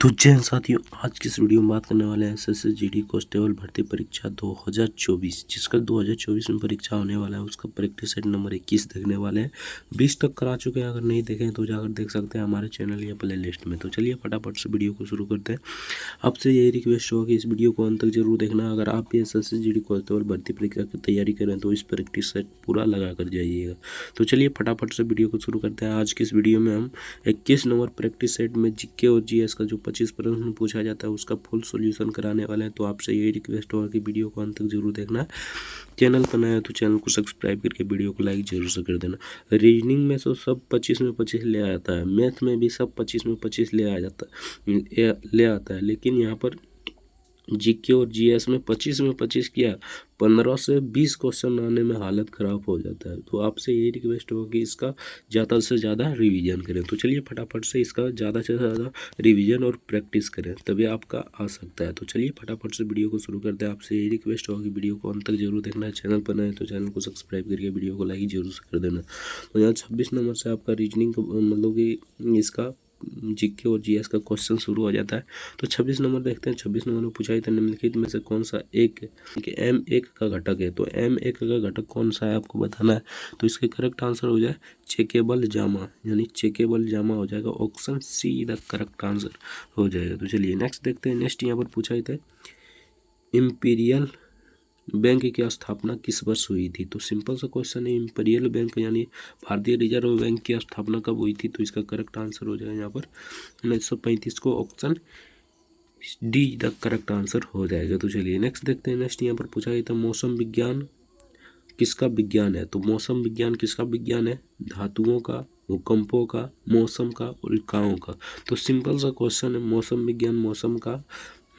तो जय हिंद साथियों, आज की इस वीडियो में बात करने वाले हैं एसएससी जीडी कांस्टेबल भर्ती परीक्षा 2024, जिसका 2024 में परीक्षा होने वाला है। उसका प्रैक्टिस सेट नंबर 21 देखने वाले हैं। 20 तक करा चुके हैं, अगर नहीं देखें तो जाकर देख सकते हैं हमारे चैनल या प्ले लिस्ट में। तो चलिए फटाफट से वीडियो को शुरू करते हैं। आपसे यही रिक्वेस्ट होगा कि इस वीडियो को अंत तक जरूर देखना। अगर आप भी एसएससी जीडी कांस्टेबल भर्ती परीक्षा की तैयारी करें तो इस प्रैक्टिस सेट पूरा लगा कर जाइएगा। तो चलिए फटाफट से वीडियो को शुरू करते हैं। आज की इस वीडियो में हम 21 नंबर प्रैक्टिस सेट में जीके और जीएस का जो 25 प्रश्न पूछा जाता है उसका फुल सॉल्यूशन कराने वाले हैं। तो आपसे यही रिक्वेस्ट होगा कि वीडियो को अंत तक जरूर देखना। चैनल पर नया है तो चैनल को सब्सक्राइब करके वीडियो को लाइक जरूर से कर देना। रीजनिंग में तो सब 25 में 25 ले आता है, मैथ में भी सब 25 में 25 ले आता है, लेकिन यहाँ पर जीके और जीएस में 25 में 25 किया, 15 से 20 क्वेश्चन आने में हालत ख़राब हो जाता है। तो आपसे यही रिक्वेस्ट होगा कि इसका ज़्यादा से ज़्यादा रिवीजन करें। तो चलिए फटाफट से इसका ज़्यादा से ज़्यादा रिवीजन और प्रैक्टिस करें, तभी आपका आ सकता है। तो चलिए फटाफट से वीडियो को शुरू करते हैं। आपसे यही रिक्वेस्ट होगा कि वीडियो को अंत तक जरूर देखना है। चैनल पर नए तो चैनल को सब्सक्राइब करके वीडियो को लाइक जरूर से कर देना। तो यहाँ 26 नंबर से आपका रीजनिंग मतलब कि इसका जीके और जीएस का क्वेश्चन शुरू हो जाता है। तो 26 नंबर देखते हैं। 26 नंबर में पूछा था निम्नलिखित में से कौन सा एक M1 का घटक है। तो M1 का घटक कौन सा है आपको बताना है। तो इसके करेक्ट आंसर हो जाए चेकेबल जामा, यानी चेकेबल जामा हो जाएगा। Option see the correct answer हो जाएगा। तो चलिए नेक्स्ट देखते हैं। नेक्स्ट यहाँ पर पूछा था इंपीरियल बैंक की स्थापना किस वर्ष हुई थी। तो सिंपल सा क्वेश्चन है। इंपीरियल बैंक यानी भारतीय रिजर्व बैंक की स्थापना कब हुई थी। तो इसका करेक्ट आंसर हो जाएगा यहाँ पर 1935 को। Option D the correct answer हो जाएगा। तो चलिए नेक्स्ट देखते हैं। नेक्स्ट यहाँ पर पूछा गया था मौसम विज्ञान किसका विज्ञान है। तो मौसम विज्ञान किसका विज्ञान है। धातुओं का, भूकंपों का, मौसम का, उल्काओं का। तो सिंपल सा क्वेश्चन है। मौसम विज्ञान मौसम का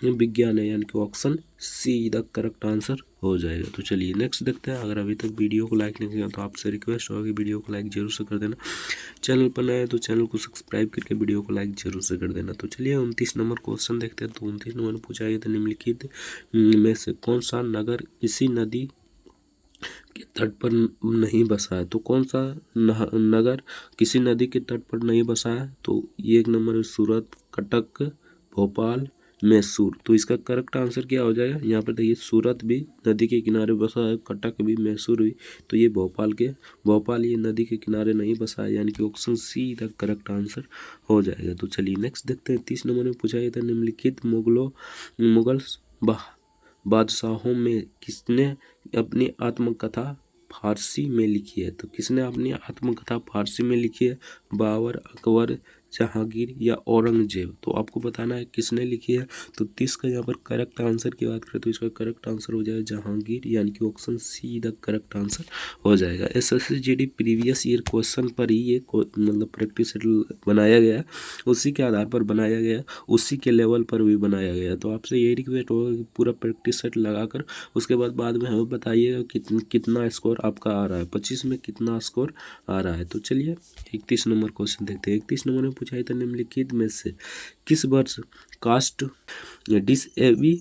विज्ञान है, यानी कि option see the correct answer हो जाएगा। तो चलिए नेक्स्ट देखते हैं। अगर अभी तक वीडियो को लाइक नहीं किया तो आपसे रिक्वेस्ट होगा कि वीडियो को लाइक जरूर से कर देना। चैनल पर नए तो चैनल को सब्सक्राइब करके वीडियो को लाइक जरूर से कर देना। तो चलिए 29 नंबर क्वेश्चन देखते हैं। तो 29 नंबर पूछा गया था निम्नलिखित में से कौन सा नगर किसी नदी के तट पर नहीं बसा है। तो कौन सा नगर किसी नदी के तट पर नहीं बसा है। तो ये एक नंबर है सूरत, कटक, भोपाल, मैसूर। तो इसका करेक्ट आंसर क्या हो जाएगा। यहाँ पर देखिए सूरत भी नदी के किनारे बसा है, कटक भी, मैसूर भी। तो ये भोपाल ये नदी के किनारे नहीं बसा है, यानी कि option see the correct answer हो जाएगा। तो चलिए नेक्स्ट देखते हैं। 30 नंबर में पूछा गया था निम्नलिखित मुगल बादशाहों में किसने अपनी आत्मकथा फारसी में लिखी है। तो किसने अपनी आत्मकथा फारसी में लिखी है। बाबर, अकबर, जहांगीर या औरंगजेब। तो आपको बताना है किसने लिखी है। तो 30 का यहाँ पर करेक्ट आंसर की बात करें तो इसका करेक्ट आंसर हो जाएगा जहांगीर, यानी कि option see the correct answer हो जाएगा। SSC GD previous year question पर ही ये मतलब प्रैक्टिस बनाया गया, उसी के आधार पर बनाया गया, उसी के लेवल पर भी बनाया गया। तो आपसे यही रिक्वेस्ट होगा कि पूरा प्रैक्टिस सेट लगाकर उसके बाद में हमें बताइएगा कितना स्कोर आपका आ रहा है, 25 में कितना स्कोर आ रहा है। तो चलिए 31 नंबर क्वेश्चन देखते हैं। 31 नंबर में पूछा था निम्नलिखित में से किस वर्ष कास्ट डिसेबिलिटीज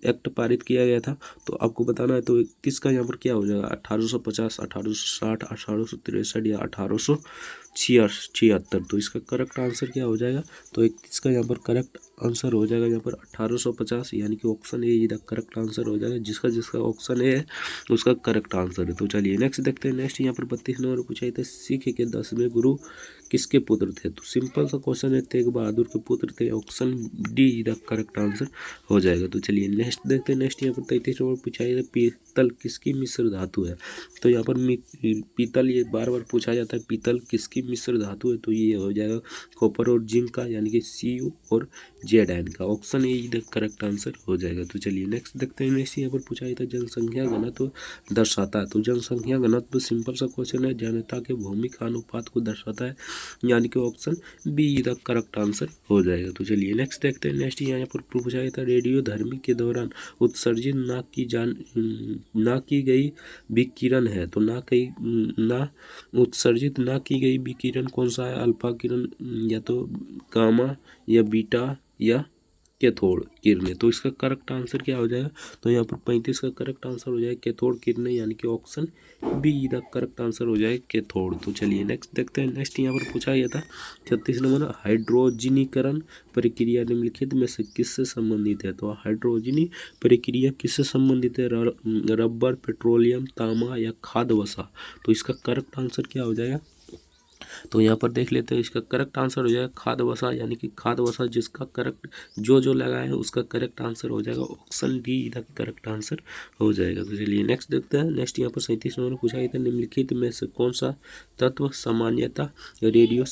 एक्ट पारित किया गया था। तो आपको बताना है। तो 31 का यहाँ पर क्या हो जाएगा 1850, 1860, 1863 या 1876। तो इसका करेक्ट आंसर क्या हो जाएगा। तो 31 का यहाँ पर करेक्ट आंसर हो जाएगा यहाँ पर 1850, यानी कि option A the correct answer हो जाएगा। जिसका ऑप्शन ए है उसका करेक्ट आंसर है। तो चलिए नेक्स्ट देखते हैं। नेक्स्ट यहाँ पर 32 नंबर पूछा था सिख के 10वें गुरु किसके पुत्र थे। तो सिंपल सा क्वेश्चन है, तेग बहादुर के पुत्र थे। Option D the correct answer हो जाएगा। तो चलिए नेक्स्ट देखते हैं। नेक्स्ट यहाँ पर 33 नंबर पूछा है पीतल किसकी मिश्र धातु है। तो यहाँ पर पीतल ये बार बार पूछा जाता है, पीतल किसकी मिश्र धातु है। तो ये हो जाएगा कॉपर और जिंक का, यानी कि Cu और Zn का। Option A the correct answer हो जाएगा। तो चलिए नेक्स्ट देखते हैं। नेक्स्ट यहाँ पर पूछा गया था जनसंख्या घनत्व दर्शाता है। तो जनसंख्या घनत्व सिंपल सा क्वेश्चन है, जनता के भूमि का अनुपात को दर्शाता है, यानी कि option be the correct answer हो जाएगा। तो चलिए नेक्स्ट देखते हैं। नेक्स्ट यहाँ पर पूछा गया था रेडियोधर्मी के दौरान उत्सर्जित ना की गई विकिरण है। तो ना उत्सर्जित ना की गई विकिरण कौन सा है। अल्फा किरण, या तो गामा, या बीटा, या कैथोड किरणें। तो इसका करेक्ट आंसर क्या हो जाएगा, तो यहाँ पर 35 का करेक्ट आंसर हो जाएगा कैथोड किरणें, यानी कि option be the correct answer हो जाएगा कैथोड। तो चलिए नेक्स्ट देखते हैं। नेक्स्ट यहाँ पर पूछा गया था 36 नंबर, हाइड्रोजनीकरण प्रक्रिया निम्नलिखित में से किससे संबंधित है। तो हाइड्रोजनी प्रक्रिया किससे संबंधित है, रबर, पेट्रोलियम, तांबा या खाद वसा। तो इसका करेक्ट आंसर क्या हो जाएगा, तो यहाँ पर देख लेते हैं। इसका करेक्ट आंसर हो जाएगा खाद वसा, यानी कि खाद वसा जिसका करेक्ट जो लगाए हैं उसका करेक्ट आंसर हो जाएगा ऑप्शन डी इधर करेक्ट आंसर हो जाएगा। तो चलिए नेक्स्ट देखते हैं। नेक्स्ट यहाँ पर 37 नंबर पूछा गया था निम्नलिखित में से कौन सा तत्व सामान्यतः रेडियो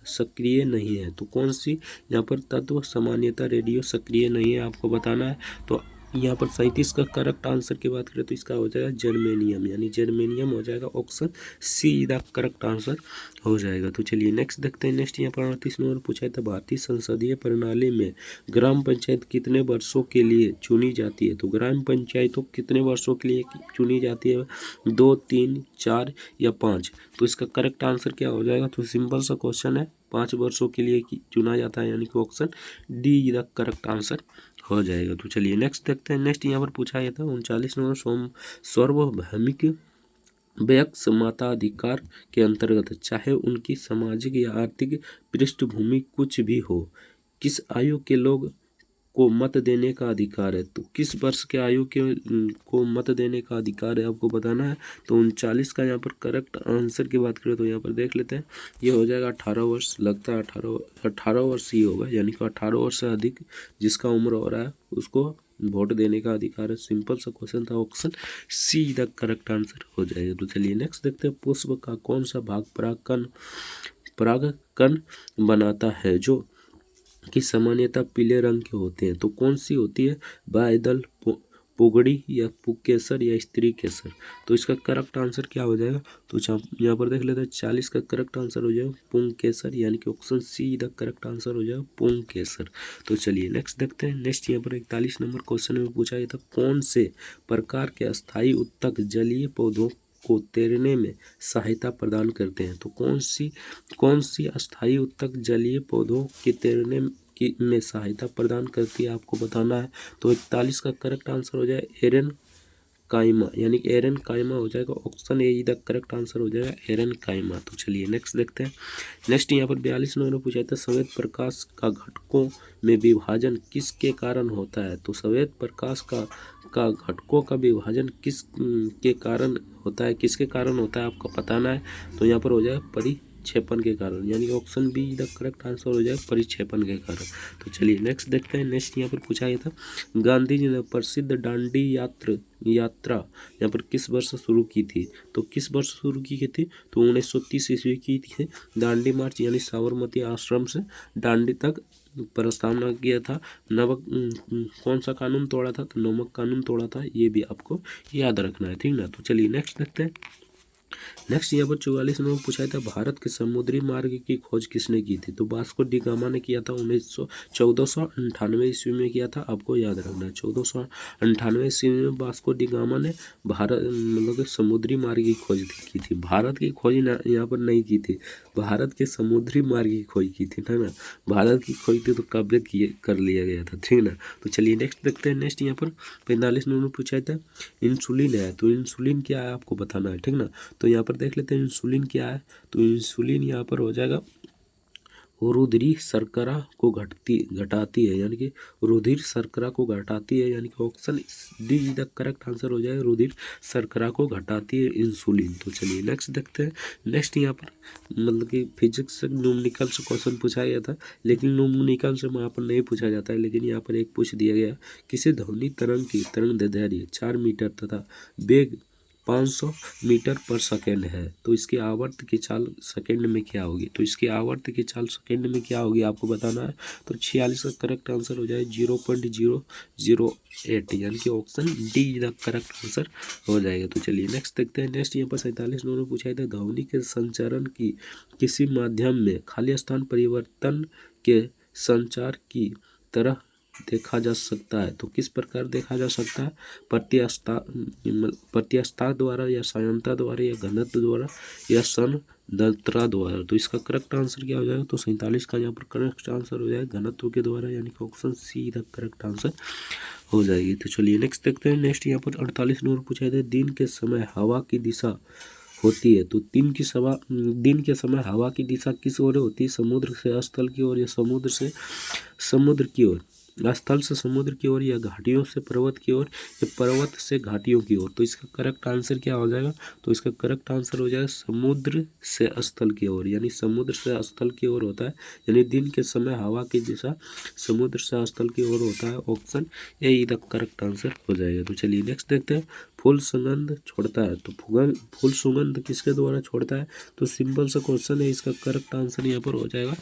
सक्रिय नहीं है। तो कौन सी यहाँ पर तत्व सामान्यतः रेडियो सक्रिय नहीं है आपको बताना है। तो यहाँ पर 37 का करेक्ट आंसर की बात करें तो इसका हो जाएगा जर्मेनियम, यानी जर्मेनियम हो जाएगा option see the correct answer हो जाएगा। तो चलिए नेक्स्ट देखते हैं। नेक्स्ट यहाँ पर 38 नंबर पूछा था भारतीय संसदीय प्रणाली में ग्राम पंचायत कितने वर्षों के लिए चुनी जाती है। तो ग्राम पंचायतों कितने वर्षों के लिए चुनी जाती है, 2, 3, 4 या 5। तो इसका करेक्ट आंसर क्या हो जाएगा, तो सिंपल सा क्वेश्चन है, 5 वर्षों के लिए चुना जाता है, यानी कि option D the correct answer हो जाएगा। तो चलिए नेक्स्ट देखते हैं। नेक्स्ट यहाँ पर पूछा गया था 39 नंबर, सार्वभौमिक वयस्क मताधिकार के अंतर्गत चाहे उनकी सामाजिक या आर्थिक पृष्ठभूमि कुछ भी हो, किस आयु के लोग को मत देने का अधिकार है। तो किस वर्ष के आयु के को मत देने का अधिकार है आपको बताना है। तो 39 का यहाँ पर करेक्ट आंसर की बात करें तो यहाँ पर देख लेते हैं, ये हो जाएगा 18 वर्ष, लगता है 18 वर्ष ही होगा, यानी कि 18 वर्ष से अधिक जिसका उम्र हो रहा है उसको वोट देने का अधिकार है। सिंपल सा क्वेश्चन था, option see the correct answer हो जाएगा। तो चलिए नेक्स्ट देखते हैं। पुष्प का कौन सा भाग परागकण बनाता है जो कि सामान्यतः पीले रंग के होते हैं। तो कौन सी होती है, बायदल, पुगड़ी या पुकेसर या स्त्री केसर। तो इसका करेक्ट आंसर क्या हो जाएगा, तो यहाँ पर देख लेते हैं। 40 का करेक्ट आंसर हो जाएगा पुंकेसर, यानी कि option see the correct answer हो जाएगा पुंकेसर। तो चलिए नेक्स्ट देखते हैं। नेक्स्ट यहाँ पर 41 नंबर क्वेश्चन में पूछा गया था कौन से प्रकार के अस्थायी उत्तक जलीय पौधों को तैरने में सहायता प्रदान करते हैं। तो कौन सी अस्थायी उत्तक जलीय पौधों के तैरने में सहायता प्रदान करती है आपको बताना है। तो 41 का करेक्ट आंसर हो जाए एरन काइमा, यानी कि एरन काइमा हो जाएगा, option A the correct answer हो जाएगा एरन काइमा। तो चलिए नेक्स्ट देखते हैं। नेक्स्ट यहाँ पर 42 नंबर पूछा था श्वेत प्रकाश का घटकों में विभाजन किसके कारण होता है। तो श्वेत प्रकाश का घटकों का विभाजन किस के कारण होता है, किसके कारण होता है आपको बताना है। तो यहाँ पर हो जाएगा परिक्षेपण के कारण, यानी कि option be the correct answer हो जाएगा परिक्षेपण के कारण। तो चलिए नेक्स्ट देखते हैं। नेक्स्ट यहाँ पर पूछा गया था गांधी जी ने प्रसिद्ध दांडी यात्रा यहाँ पर किस वर्ष शुरू की थी। तो किस वर्ष शुरू की थी, तो 1930 ईस्वी की थी दांडी मार्च, यानी साबरमती आश्रम से दांडी तक प्रस्तावना किया था। कौन सा कानून तोड़ा था, तो नमक कानून तोड़ा था, ये भी आपको याद रखना है, ठीक ना। तो चलिए नेक्स्ट देखते हैं। नेक्स्ट यहाँ पर 44 नंबर पूछा था भारत के समुद्री मार्ग की खोज किसने की थी। तो वास्को डी गामा ने किया था 1498 ईस्वी में किया था, आपको याद रखना है 1498 ईस्वी में वास्को डी गामा ने भारत मतलब समुद्री मार्ग की खोज की थी। भारत की खोज यहाँ पर नहीं की थी, भारत के समुद्री मार्ग की खोज की थी, है ना। भारत की खोज थी तो कब्जे कर लिया गया था, ठीक ना। तो चलिए नेक्स्ट देखते हैं। नेक्स्ट यहाँ पर 45 नंबर पूछा था इंसुलिन है, तो इंसुलिन क्या है आपको बताना है, ठीक ना। तो यहाँ पर देख लेते हैं इंसुलिन क्या है। तो इंसुलिन यहाँ पर हो जाएगा रुधिर शर्करा को घटाती है, यानी कि रुधिर शर्करा को घटाती है, यानी कि option D the correct answer हो जाएगा रुधिर शर्करा को घटाती है इंसुलिन। तो चलिए नेक्स्ट देखते हैं। नेक्स्ट यहाँ पर मतलब कि फिजिक्स से न्यूमेरिकल से क्वेश्चन पूछा गया था, लेकिन न्यूमेरिकल से वहाँ पर नहीं पूछा जाता है, लेकिन यहाँ पर एक पूछ दिया गया किसी ध्वनि तरंग की तरंग दैर्ध्य 4 मीटर तथा वेग 500 मीटर पर सेकेंड है, तो इसकी आवर्त की चाल सेकेंड में क्या होगी। तो इसकी आवर्त की चाल सेकेंड में क्या होगी आपको बताना है। तो 46 का करेक्ट आंसर हो जाए 0.008, यानी कि option D the correct answer हो जाएगा। तो चलिए नेक्स्ट देखते हैं। नेक्स्ट यहाँ पर 47 नंबर पूछा था ध्वनि के संचरण की किसी माध्यम में खाली स्थान परिवर्तन के संचार की तरह देखा जा सकता है। तो किस प्रकार देखा जा सकता है, प्रत्यास्था द्वारा या सायंता द्वारा या घनत्व द्वारा या सन दत्रा द्वारा। तो इसका करेक्ट आंसर क्या हो जाएगा, तो 47 का यहाँ पर करेक्ट आंसर हो जाएगा घनत्व के द्वारा, यानी कि option see the correct answer हो जाएगी। तो चलिए नेक्स्ट देखते हैं। नेक्स्ट यहाँ पर 48 नंबर पूछा था, दिन के समय हवा की दिशा होती है, तो दिन के समय हवा की दिशा किस ओर होती है, समुद्र से स्थल की ओर या समुद्र से समुद्र की ओर, स्थल से समुद्र की ओर, या घाटियों से पर्वत की ओर, या पर्वत से घाटियों की ओर। तो इसका करेक्ट आंसर क्या हो जाएगा, तो इसका करेक्ट आंसर हो जाएगा समुद्र से स्थल की ओर, यानी समुद्र से स्थल की ओर होता है, यानी दिन के समय हवा की दिशा समुद्र से स्थल की ओर होता है। Option A the correct answer हो जाएगा। तो चलिए नेक्स्ट देखते हैं। फूल सुगंध छोड़ता है, तो फूल सुगंध किसके द्वारा छोड़ता है, तो सिंपल सा क्वेश्चन है, इसका करेक्ट आंसर यहाँ पर हो जाएगा,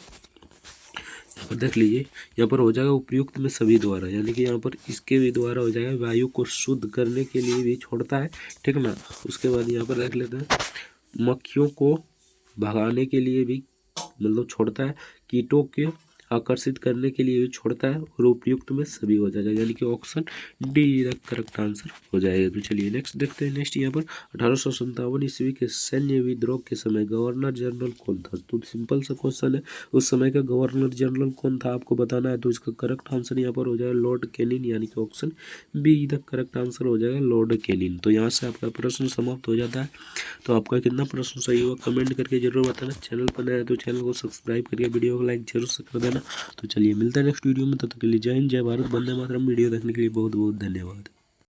देख लीजिए यहाँ पर हो जाएगा उपयुक्त में सभी द्वारा, यानी कि यहाँ पर इसके भी द्वारा हो जाएगा, वायु को शुद्ध करने के लिए भी छोड़ता है, ठीक ना। उसके बाद यहाँ पर देख लेते हैं, मक्खियों को भगाने के लिए भी मतलब छोड़ता है, कीटों के आकर्षित करने के लिए भी छोड़ता है, और उपयुक्त में सभी हो जाएगा, यानी कि option D the correct answer हो जाएगा। तो चलिए नेक्स्ट देखते हैं। नेक्स्ट यहाँ पर 1857 ईस्वी के सैन्य विद्रोह के समय गवर्नर जनरल कौन था, तो सिंपल सा क्वेश्चन है, उस समय का गवर्नर जनरल कौन था आपको बताना है। तो इसका करेक्ट आंसर यहाँ पर हो जाएगा लॉर्ड कैनिंग, यानी कि option be the correct answer हो जाएगा लॉर्ड कैनिंग। तो यहाँ से आपका प्रश्न समाप्त हो जाता है। तो आपका कितना प्रश्न सही हुआ कमेंट करके जरूर बताना। चैनल पर नया है तो चैनल को सब्सक्राइब करके वीडियो को लाइक जरूर से कर देना। तो चलिए मिलते हैं नेक्स्ट वीडियो में, तब तक के लिए जय हिंद जय भारत, वंदे मातरम। वीडियो देखने के लिए बहुत बहुत धन्यवाद।